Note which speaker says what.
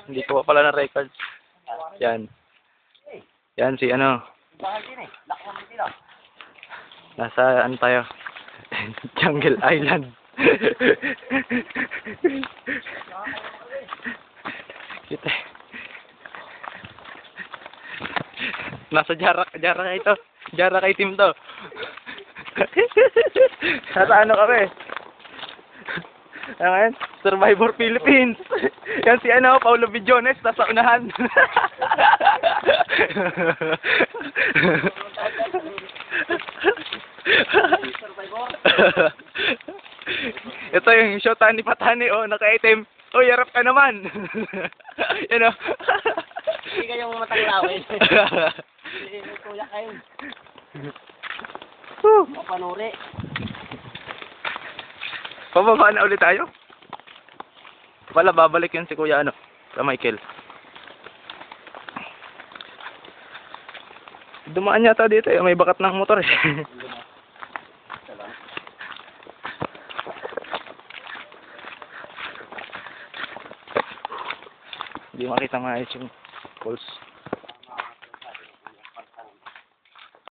Speaker 1: Hindi ko pa pala na record. Yan. Yan si ano. Nasa ano tayo? Jungle Island. Kita. Nasa jarak ito. Jarak itim to. Nasa ano kami? Ayan, Survivor Philippines. Yan si ano, Paulo Villones, nasa unahan. Ito yung shota ni Patani, oh, naka-item. Oh, yarap ka naman. Yan, oh.
Speaker 2: Hindi kayong matanglawin. Hindi kuya kayo. Mapanuri.
Speaker 1: Pababa na ulit tayo. Wala, babalik yun si Kuya ano, sa Michael. Dumaan yata dito eh, may bakat ng motor eh. Hindi makita nga yung falls.